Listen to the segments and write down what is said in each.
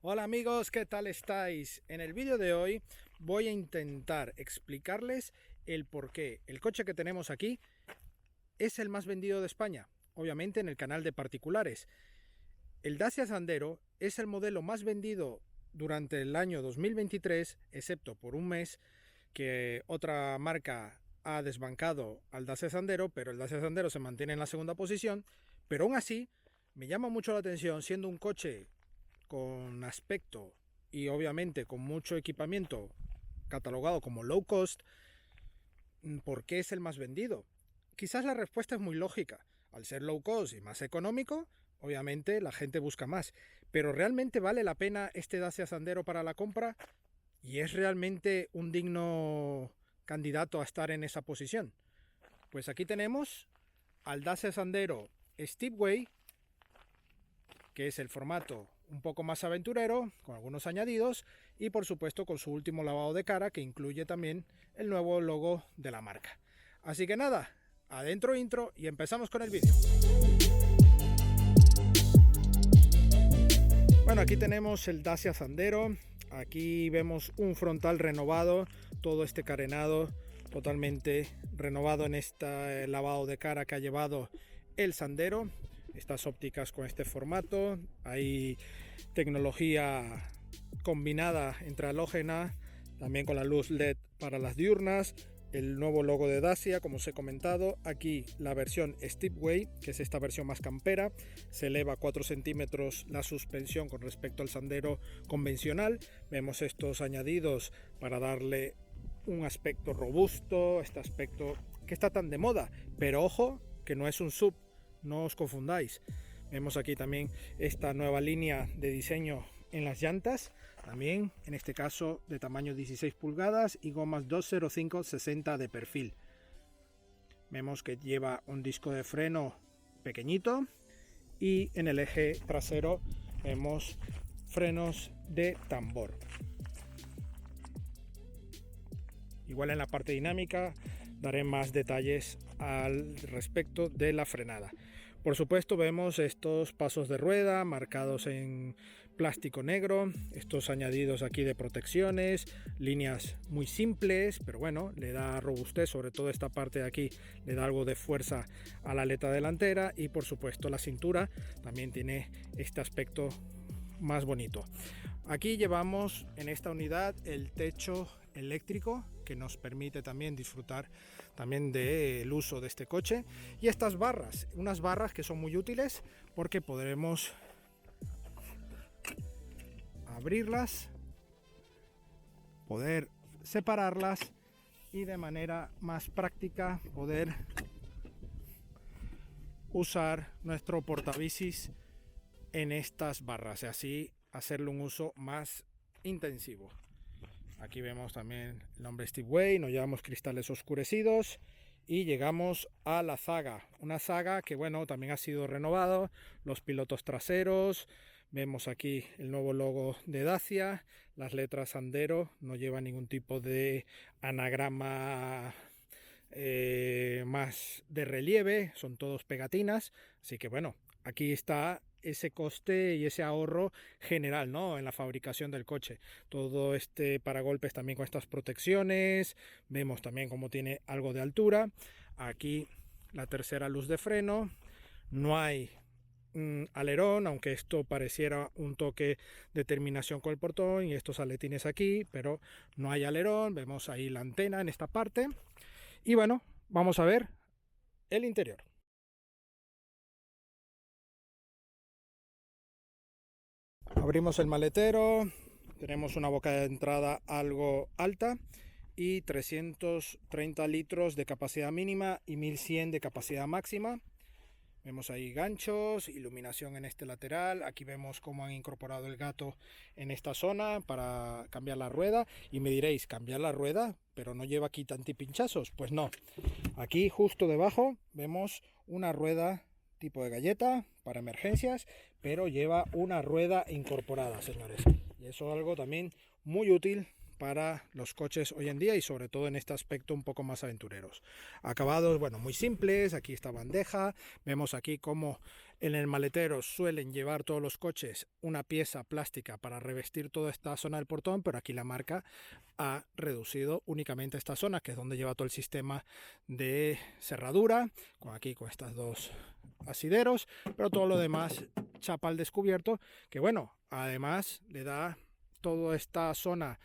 Hola amigos, ¿qué tal estáis? En el vídeo de hoy voy a intentar explicarles el por qué el coche que tenemos aquí es el más vendido de España, obviamente en el canal de particulares. El Dacia Sandero es el modelo más vendido durante el año 2023, excepto por un mes que otra marca ha desbancado al Dacia Sandero, pero el Dacia Sandero se mantiene en la segunda posición. Pero aún así, me llama mucho la atención, siendo un coche con aspecto y obviamente con mucho equipamiento catalogado como low cost, ¿por qué es el más vendido? Quizás la respuesta es muy lógica. Al ser low cost y más económico, obviamente la gente busca más. Pero ¿realmente vale la pena este Dacia Sandero para la compra? ¿Y es realmente un digno candidato a estar en esa posición? Pues aquí tenemos al Dacia Sandero Stepway, que es el formato un poco más aventurero, con algunos añadidos, y por supuesto con su último lavado de cara, que incluye también el nuevo logo de la marca. Así que nada, adentro intro y empezamos con el vídeo. Bueno, aquí tenemos el Dacia Sandero. Aquí vemos un frontal renovado, todo este carenado totalmente renovado en este lavado de cara que ha llevado el Sandero. Estas ópticas con este formato, hay tecnología combinada entre halógena, también con la luz LED para las diurnas, el nuevo logo de Dacia, como os he comentado. Aquí la versión Stepway, que es esta versión más campera, se eleva 4 centímetros la suspensión con respecto al Sandero convencional. Vemos estos añadidos para darle un aspecto robusto, este aspecto que está tan de moda, pero ojo que no es un sub, no os confundáis. Vemos aquí también esta nueva línea de diseño en las llantas, también en este caso de tamaño 16 pulgadas y gomas 205/60 de perfil. Vemos que lleva un disco de freno pequeñito y en el eje trasero vemos frenos de tambor. Igual en la parte dinámica daré más detalles al respecto de la frenada. Por supuesto vemos estos pasos de rueda marcados en plástico negro, estos añadidos aquí de protecciones, líneas muy simples, pero bueno, le da robustez, sobre todo esta parte de aquí le da algo de fuerza a la aleta delantera, y por supuesto la cintura también tiene este aspecto más bonito. Aquí llevamos en esta unidad el techo eléctrico, que nos permite también disfrutar también del uso de este coche, y estas barras, unas barras que son muy útiles porque podremos abrirlas, poder separarlas y de manera más práctica poder usar nuestro portabicis en estas barras y así hacerle un uso más intensivo. Aquí vemos también el nombre Stepway, nos llevamos cristales oscurecidos y llegamos a la zaga, una zaga que bueno, también ha sido renovado, los pilotos traseros, vemos aquí el nuevo logo de Dacia, las letras Sandero, no lleva ningún tipo de anagrama más de relieve, son todos pegatinas, así que bueno, aquí está ese coste y ese ahorro general, ¿no?, en la fabricación del coche. Todo este paragolpes también con estas protecciones, vemos también cómo tiene algo de altura. Aquí la tercera luz de freno, no hay alerón, aunque esto pareciera un toque de terminación con el portón y estos aletines aquí, pero no hay alerón. Vemos ahí la antena en esta parte y bueno, vamos a ver el interior. Abrimos el maletero, tenemos una boca de entrada algo alta y 330 litros de capacidad mínima y 1100 de capacidad máxima. Vemos ahí ganchos, iluminación en este lateral. Aquí vemos cómo han incorporado el gato en esta zona para cambiar la rueda. Y me diréis, ¿cambiar la rueda? Pero no lleva aquí antipinchazos. Pues no. Aquí justo debajo vemos una rueda tipo de galleta para emergencias, pero lleva una rueda incorporada, señores. Y eso es algo también muy útil para los coches hoy en día y sobre todo en este aspecto un poco más aventureros. Acabados, bueno, muy simples. Aquí esta bandeja, vemos aquí cómo En el maletero suelen llevar todos los coches una pieza plástica para revestir toda esta zona del portón, pero aquí la marca ha reducido únicamente esta zona, que es donde lleva todo el sistema de cerradura, con estas dos asideros, pero todo lo demás chapa al descubierto, que bueno, además le da toda esta zona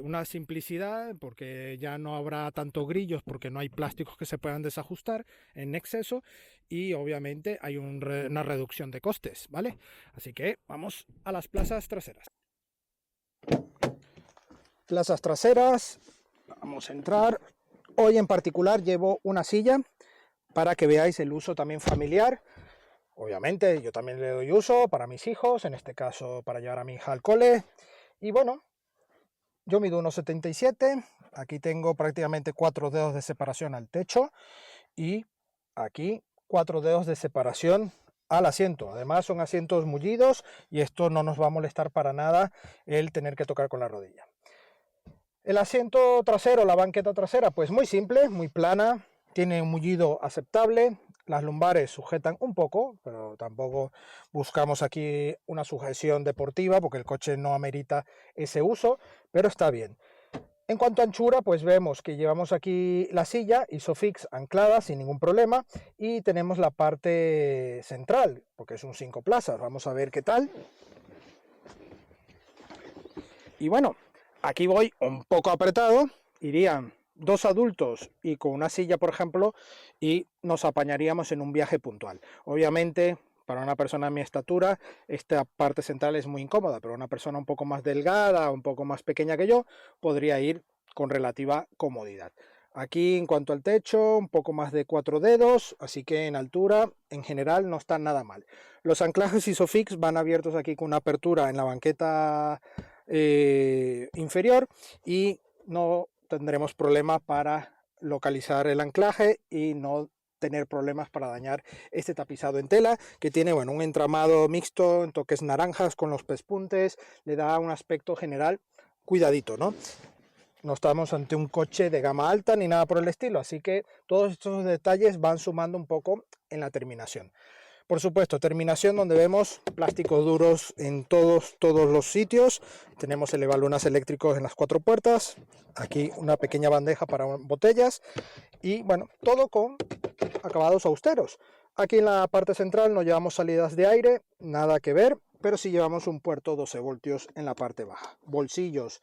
una simplicidad, porque ya no habrá tanto grillos, porque no hay plásticos que se puedan desajustar en exceso, y obviamente hay una reducción de costes, ¿vale? Así que vamos a las plazas traseras. Plazas traseras, vamos a entrar. Hoy en particular llevo una silla para que veáis el uso también familiar. Obviamente yo también le doy uso para mis hijos, en este caso para llevar a mi hija al cole. Y bueno, yo mido 1,77, aquí tengo prácticamente 4 dedos de separación al techo y aquí 4 dedos de separación al asiento. Además son asientos mullidos y esto no nos va a molestar para nada el tener que tocar con la rodilla. El asiento trasero, la banqueta trasera, pues muy simple, muy plana, tiene un mullido aceptable. Las lumbares sujetan un poco, pero tampoco buscamos aquí una sujeción deportiva porque el coche no amerita ese uso, pero está bien. En cuanto a anchura, pues vemos que llevamos aquí la silla Isofix anclada sin ningún problema y tenemos la parte central, porque es un 5 plazas. Vamos a ver qué tal. Y bueno, aquí voy un poco apretado, irían 2 adultos y con una silla, por ejemplo, y nos apañaríamos en un viaje puntual. Obviamente, para una persona de mi estatura, esta parte central es muy incómoda, pero una persona un poco más delgada, un poco más pequeña que yo, podría ir con relativa comodidad. Aquí, en cuanto al techo, un poco más de 4 dedos, así que en altura, en general, no está nada mal. Los anclajes Isofix van abiertos aquí con una apertura en la banqueta inferior y no tendremos problema para localizar el anclaje y no tener problemas para dañar este tapizado en tela, que tiene bueno, un entramado mixto en toques naranjas con los pespuntes, le da un aspecto general cuidadito, ¿no? No estamos ante un coche de gama alta ni nada por el estilo, así que todos estos detalles van sumando un poco en la terminación. Por supuesto, terminación donde vemos plásticos duros en todos los sitios. Tenemos elevalunas eléctricos en las 4 puertas. Aquí una pequeña bandeja para botellas. Y bueno, todo con acabados austeros. Aquí en la parte central no llevamos salidas de aire, nada que ver, pero sí llevamos un puerto 12 voltios en la parte baja. Bolsillos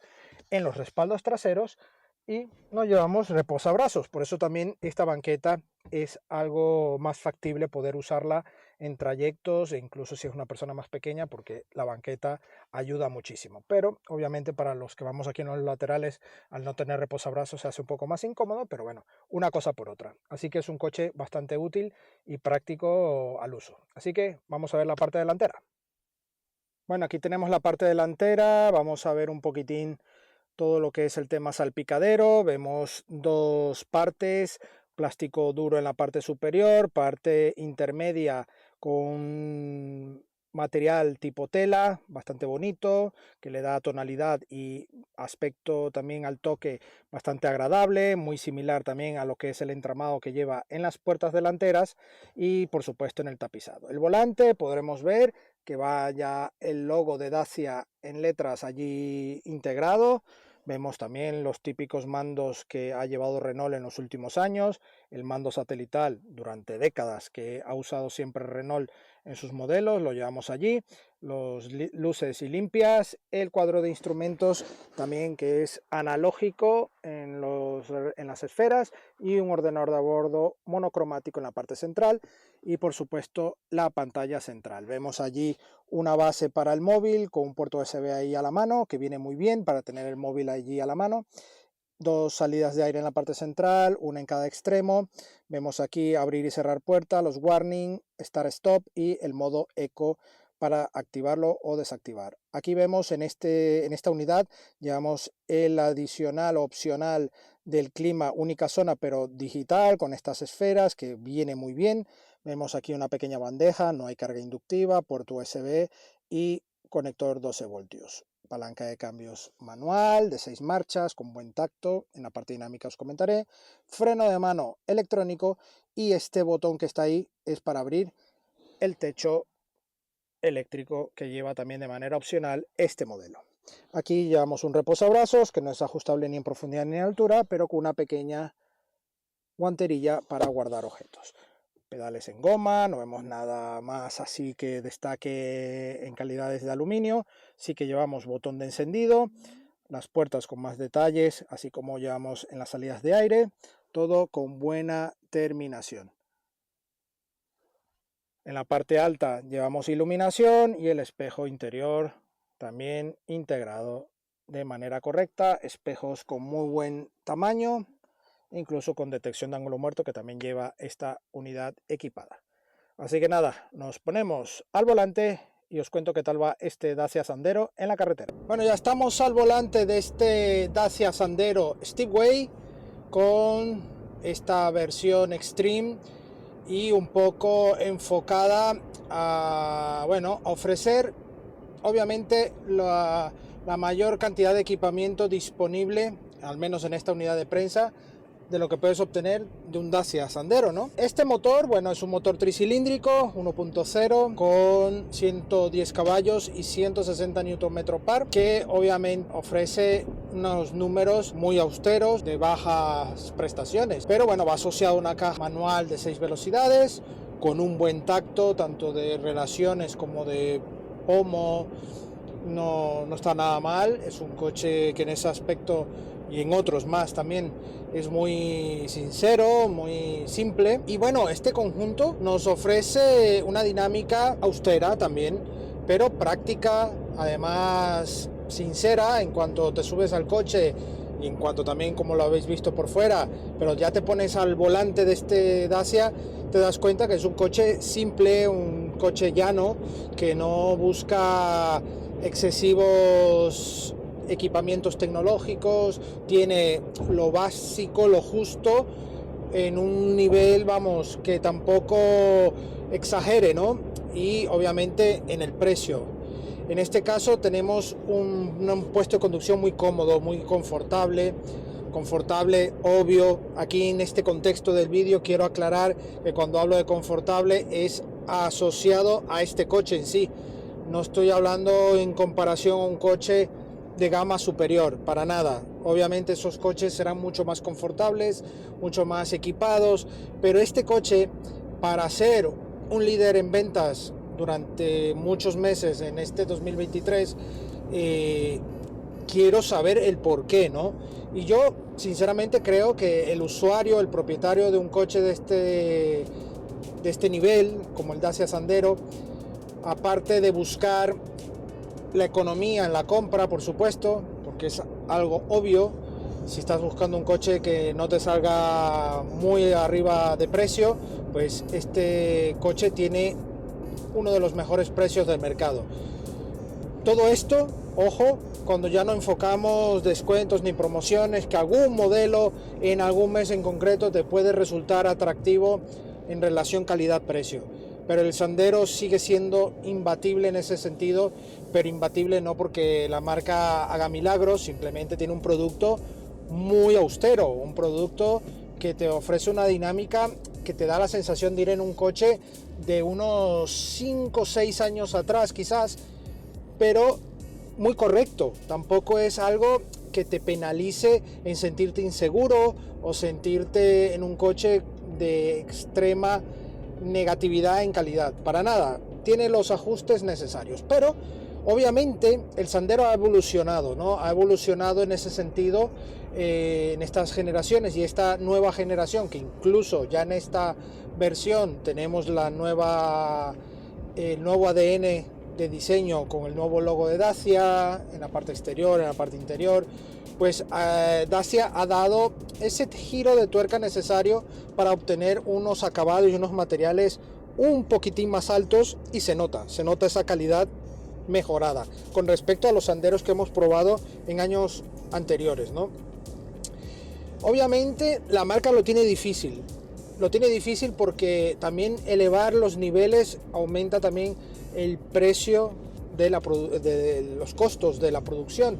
en los respaldos traseros y no llevamos reposabrazos, por eso también esta banqueta es algo más factible poder usarla en trayectos e incluso si es una persona más pequeña, porque la banqueta ayuda muchísimo, pero obviamente para los que vamos aquí en los laterales, al no tener reposabrazos se hace un poco más incómodo, pero bueno, una cosa por otra, así que es un coche bastante útil y práctico al uso. Así que vamos a ver la parte delantera. Bueno, aquí tenemos la parte delantera, vamos a ver un poquitín todo lo que es el tema salpicadero. Vemos 2 partes, plástico duro en la parte superior, parte intermedia con material tipo tela, bastante bonito, que le da tonalidad y aspecto también al toque bastante agradable, muy similar también a lo que es el entramado que lleva en las puertas delanteras y por supuesto en el tapizado. El volante podremos ver que va ya el logo de Dacia en letras allí integrado. Vemos también los típicos mandos que ha llevado Renault en los últimos años, el mando satelital durante décadas que ha usado siempre Renault en sus modelos, lo llevamos allí, los luces y limpias, el cuadro de instrumentos también que es analógico en las esferas y un ordenador de a bordo monocromático en la parte central y por supuesto la pantalla central. Vemos allí una base para el móvil con un puerto USB ahí a la mano, que viene muy bien para tener el móvil allí a la mano. 2 salidas de aire en la parte central, una en cada extremo. Vemos aquí abrir y cerrar puerta, los warning, start stop y el modo eco para activarlo o desactivar. Aquí vemos en esta unidad llevamos el adicional opcional del clima única zona pero digital con estas esferas que viene muy bien. Vemos aquí una pequeña bandeja, no hay carga inductiva, puerto USB y conector 12 voltios. Palanca de cambios manual de 6 marchas con buen tacto, en la parte dinámica os comentaré. Freno de mano electrónico y este botón que está ahí es para abrir el techo eléctrico que lleva también de manera opcional este modelo. Aquí llevamos un reposabrazos que no es ajustable ni en profundidad ni en altura, pero con una pequeña guanterilla para guardar objetos. Pedales en goma, no vemos nada más así que destaque en calidades de aluminio. Sí que llevamos botón de encendido, las puertas con más detalles, así como llevamos en las salidas de aire, todo con buena terminación. En la parte alta llevamos iluminación y el espejo interior también integrado de manera correcta, espejos con muy buen tamaño, incluso con detección de ángulo muerto que también lleva esta unidad equipada. Así que nada, nos ponemos al volante y os cuento qué tal va este Dacia Sandero en la carretera. Bueno, ya estamos al volante de este Dacia Sandero Stepway con esta versión Extreme y un poco enfocada a, bueno, a ofrecer obviamente la mayor cantidad de equipamiento disponible, al menos en esta unidad de prensa, de lo que puedes obtener de un Dacia Sandero, ¿no? Este motor, bueno, es un motor tricilíndrico 1.0 con 110 caballos y 160 Nm par, que obviamente ofrece unos números muy austeros de bajas prestaciones, pero bueno, va asociado a una caja manual de 6 velocidades con un buen tacto tanto de relaciones como de pomo. No está nada mal, es un coche que en ese aspecto y en otros más también es muy sincero, muy simple, y bueno, este conjunto nos ofrece una dinámica austera también, pero práctica, además sincera en cuanto te subes al coche y en cuanto también como lo habéis visto por fuera, pero ya te pones al volante de este Dacia, te das cuenta que es un coche simple, un coche llano, que no busca excesivos equipamientos tecnológicos, tiene lo básico, lo justo, en un nivel, vamos, que tampoco exagere, ¿no? Y obviamente en el precio. En este caso tenemos un puesto de conducción muy cómodo, muy confortable, obvio. Aquí en este contexto del vídeo quiero aclarar que cuando hablo de confortable es asociado a este coche en sí. No estoy hablando en comparación a un coche de gama superior, para nada. Obviamente esos coches serán mucho más confortables, mucho más equipados, pero este coche, para ser un líder en ventas durante muchos meses en este 2023, quiero saber el por qué, ¿no? Y yo sinceramente creo que el usuario, el propietario de un coche de este nivel, como el Dacia Sandero, aparte de buscar la economía en la compra, por supuesto, porque es algo obvio, si estás buscando un coche que no te salga muy arriba de precio, pues este coche tiene uno de los mejores precios del mercado. Todo esto, ojo, cuando ya no enfocamos descuentos ni promociones, que algún modelo en algún mes en concreto te puede resultar atractivo en relación calidad-precio. Pero el Sandero sigue siendo imbatible en ese sentido, pero imbatible no porque la marca haga milagros, simplemente tiene un producto muy austero, un producto que te ofrece una dinámica que te da la sensación de ir en un coche de unos 5 o 6 años atrás quizás, pero muy correcto. Tampoco es algo que te penalice en sentirte inseguro o sentirte en un coche de extrema negatividad en calidad, para nada, tiene los ajustes necesarios, pero obviamente el Sandero ha evolucionado, ¿no? Ha evolucionado en ese sentido en estas generaciones, y esta nueva generación, que incluso ya en esta versión tenemos el nuevo ADN de diseño con el nuevo logo de Dacia en la parte exterior, en la parte interior, pues Dacia ha dado ese giro de tuerca necesario para obtener unos acabados y unos materiales un poquitín más altos, y se nota esa calidad mejorada con respecto a los Sanderos que hemos probado en años anteriores, ¿no? Obviamente la marca lo tiene difícil porque también elevar los niveles aumenta también el precio de los costos de la producción.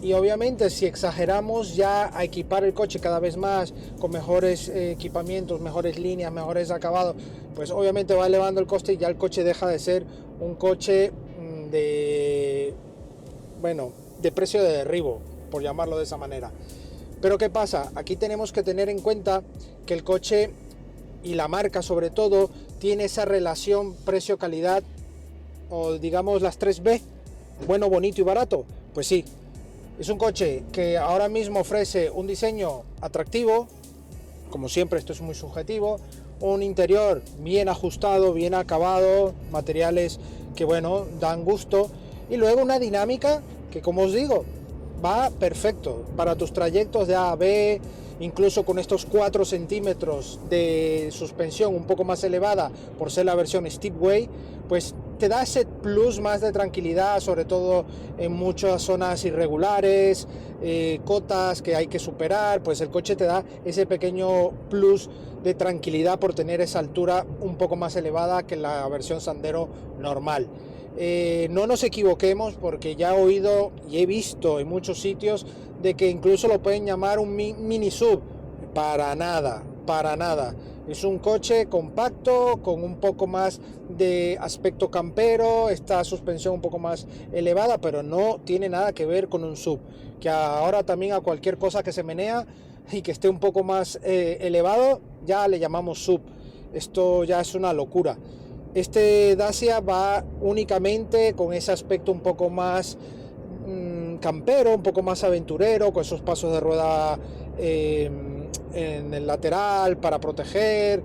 Y obviamente si exageramos ya a equipar el coche cada vez más con mejores equipamientos, mejores líneas, mejores acabados, pues obviamente va elevando el coste y ya el coche deja de ser un coche de precio de derribo, por llamarlo de esa manera. Pero ¿qué pasa? Aquí tenemos que tener en cuenta que el coche y la marca sobre todo tiene esa relación precio-calidad, o digamos las 3B, bueno, bonito y barato. Pues sí, es un coche que ahora mismo ofrece un diseño atractivo, como siempre esto es muy subjetivo, un interior bien ajustado, bien acabado, materiales que bueno, dan gusto, y luego una dinámica que, como os digo, va perfecto para tus trayectos de A a B, incluso con estos 4 centímetros de suspensión un poco más elevada por ser la versión Stepway, pues te da ese plus más de tranquilidad, sobre todo en muchas zonas irregulares, cotas que hay que superar, pues el coche te da ese pequeño plus de tranquilidad por tener esa altura un poco más elevada que la versión Sandero normal. No nos equivoquemos, porque ya he oído y he visto en muchos sitios de que incluso lo pueden llamar un mini sub. Para nada, para nada. Es un coche compacto con un poco más de aspecto campero, esta suspensión un poco más elevada, pero no tiene nada que ver con un sub, que ahora también a cualquier cosa que se menea y que esté un poco más elevado ya le llamamos sub. Esto ya es una locura. Este Dacia va únicamente con ese aspecto un poco más campero, un poco más aventurero, con esos pasos de rueda en el lateral para proteger.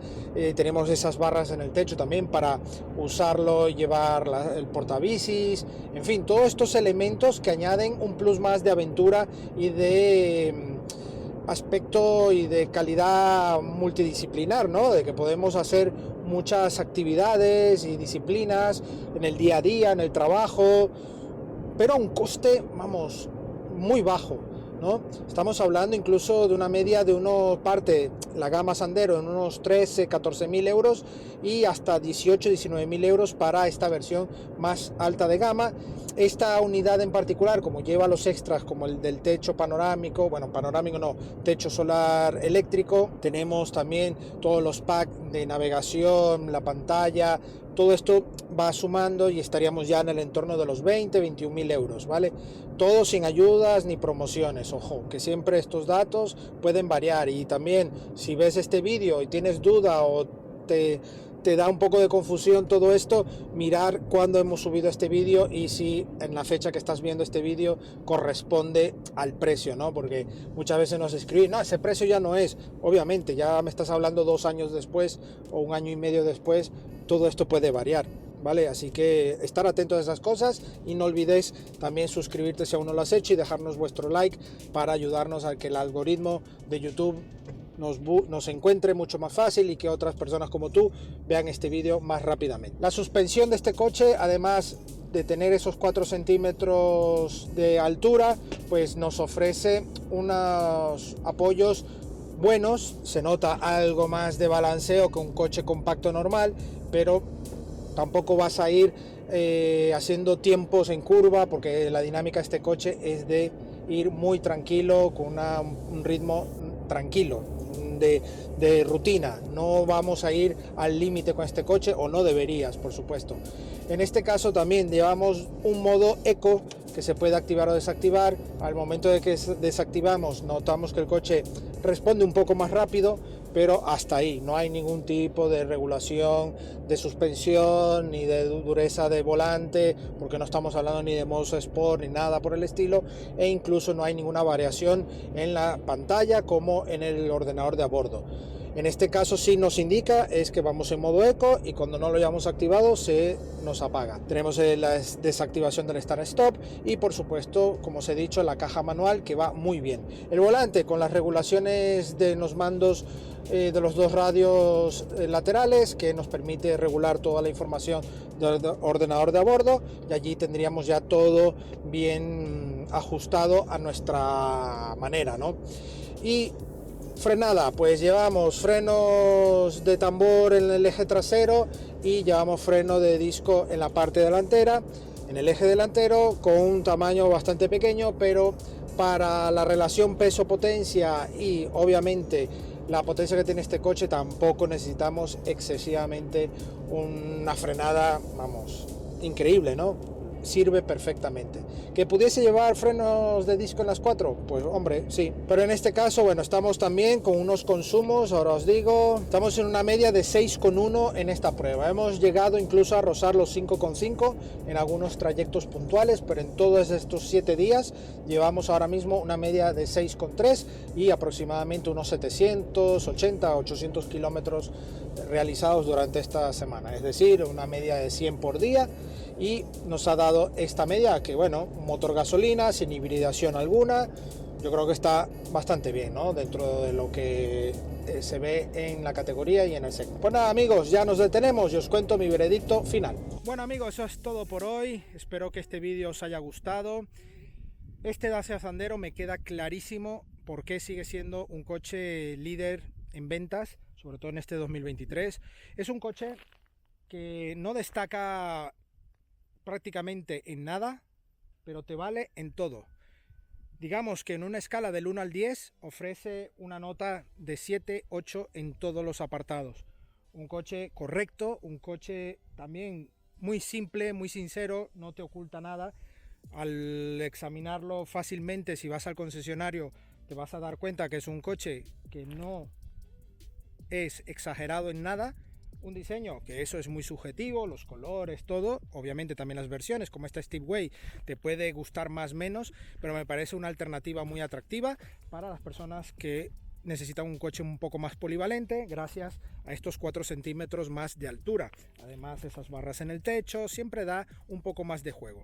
Tenemos esas barras en el techo también para usarlo y llevar el portabicis. En fin, todos estos elementos que añaden un plus más de aventura y de aspecto y de calidad multidisciplinar, ¿no? De que podemos hacer muchas actividades y disciplinas en el día a día, en el trabajo, pero a un coste, vamos, muy bajo, ¿no? Estamos hablando incluso de una media de la gama Sandero en unos 13, 14 mil euros y hasta 18, 19 mil euros para esta versión más alta de gama. Esta unidad en particular, como lleva los extras como el del techo panorámico, bueno, panorámico no, techo solar eléctrico, tenemos también todos los packs de navegación, la pantalla, todo esto va sumando y estaríamos ya en el entorno de los 20, 21 mil euros, ¿vale? Todo sin ayudas ni promociones, ojo, que siempre estos datos pueden variar. Y también si ves este vídeo y tienes duda o te da un poco de confusión todo esto, mirar cuándo hemos subido este vídeo y si en la fecha que estás viendo este vídeo corresponde al precio, ¿no? Porque muchas veces nos escriben, no, ese precio ya no es. Obviamente, ya me estás hablando 2 años después o 1 año y medio después, todo esto puede variar, ¿vale? Así que estar atentos a esas cosas y no olvidéis también suscribirte si aún no lo has hecho y dejarnos vuestro like para ayudarnos a que el algoritmo de YouTube nos encuentre mucho más fácil y que otras personas como tú vean este vídeo más rápidamente. La suspensión de este coche, además de tener esos 4 centímetros de altura, pues nos ofrece unos apoyos buenos. Se nota algo más de balanceo que un coche compacto normal, pero tampoco vas a ir haciendo tiempos en curva, porque la dinámica de este coche es de ir muy tranquilo, con un ritmo tranquilo, de rutina. No vamos a ir al límite con este coche, o no deberías, por supuesto. En este caso también llevamos un modo eco que se puede activar o desactivar. Al momento de que desactivamos, notamos que el coche responde un poco más rápido, pero hasta ahí. No hay ningún tipo de regulación de suspensión ni de dureza de volante, porque no estamos hablando ni de modo Sport ni nada por el estilo, e incluso no hay ninguna variación en la pantalla como en el ordenador de a bordo. En este caso sí nos indica es que vamos en modo eco, y cuando no lo hayamos activado se nos apaga. Tenemos la desactivación del Start Stop y, por supuesto, como os he dicho, la caja manual, que va muy bien. El volante con las regulaciones de los mandos de los 2 radios laterales, que nos permite regular toda la información del ordenador de a bordo, y allí tendríamos ya todo bien ajustado a nuestra manera, ¿no? Y frenada, pues llevamos frenos de tambor en el eje trasero y llevamos freno de disco en la parte delantera. en el eje delantero con un tamaño bastante pequeño, pero para la relación peso-potencia y obviamente la potencia que tiene este coche tampoco necesitamos excesivamente una frenada, vamos, increíble, ¿no? Sirve perfectamente. ¿Que pudiese llevar frenos de disco en las 4? Pues hombre, sí. Pero en este caso, bueno, estamos también con unos consumos, ahora os digo, estamos en una media de 6,1 en esta prueba. Hemos llegado incluso a rozar los 5,5 en algunos trayectos puntuales, pero en todos estos 7 días llevamos ahora mismo una media de 6,3 y aproximadamente unos 780, 800 kilómetros realizados durante esta semana. Es decir, una media de 100 por día. Y nos ha dado esta media que, bueno, motor gasolina sin hibridación alguna, yo creo que está bastante bien, ¿no? Dentro de lo que se ve en la categoría y en el segmento. Pues nada, amigos, ya nos detenemos y os cuento mi veredicto final. Bueno, amigos, eso es todo por hoy. Espero que este vídeo os haya gustado. Este Dacia Sandero me queda clarísimo por qué sigue siendo un coche líder en ventas, sobre todo en este 2023. Es un coche que no destaca prácticamente en nada, pero te vale en todo. Digamos que en una escala del 1 al 10 ofrece una nota de 7, 8 en todos los apartados. Un coche correcto, un coche también muy simple, muy sincero, no te oculta nada. Al examinarlo fácilmente, si vas al concesionario, te vas a dar cuenta que es un coche que no es exagerado en nada. Un diseño que eso es muy subjetivo, los colores, todo, obviamente también las versiones como esta Steve Way te puede gustar más o menos, pero me parece una alternativa muy atractiva para las personas que necesitan un coche un poco más polivalente gracias a estos 4 centímetros más de altura. Además, esas barras en el techo siempre da un poco más de juego.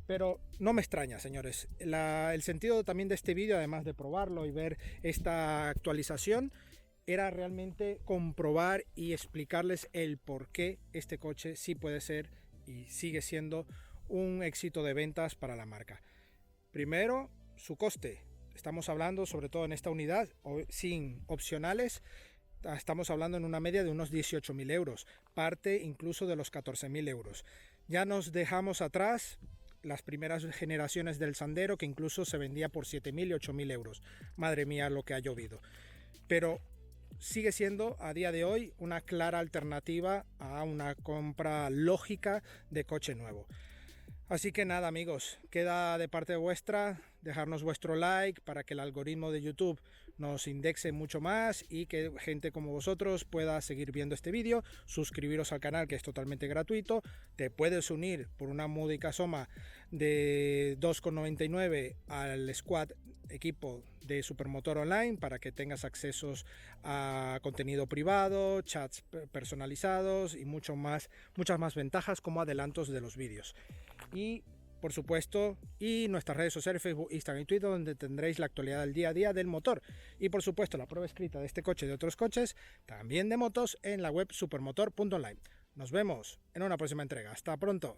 Pero no me extraña, señores. El sentido también de este vídeo, además de probarlo y ver esta actualización, era realmente comprobar y explicarles el por qué este coche sí puede ser y sigue siendo un éxito de ventas para la marca. Primero, su coste. Estamos hablando, sobre todo en esta unidad, sin opcionales, estamos hablando en una media de unos 18.000 euros, parte incluso de los 14.000 euros. Ya nos dejamos atrás las primeras generaciones del Sandero, que incluso se vendía por 7.000 y 8.000 euros. Madre mía lo que ha llovido. Pero sigue siendo a día de hoy una clara alternativa a una compra lógica de coche nuevo. Así que nada, amigos, queda de parte vuestra dejarnos vuestro like para que el algoritmo de YouTube nos indexe mucho más y que gente como vosotros pueda seguir viendo este vídeo. Suscribiros al canal, que es totalmente gratuito. Te puedes unir por una módica suma de 2,99 al squad equipo de Supermotor Online para que tengas accesos a contenido privado, chats personalizados y muchas más ventajas como adelantos de los vídeos. Y por supuesto, y nuestras redes sociales, Facebook, Instagram y Twitter, donde tendréis la actualidad del día a día del motor. Y por supuesto, la prueba escrita de este coche y de otros coches, también de motos, en la web supermotor.online. Nos vemos en una próxima entrega. Hasta pronto.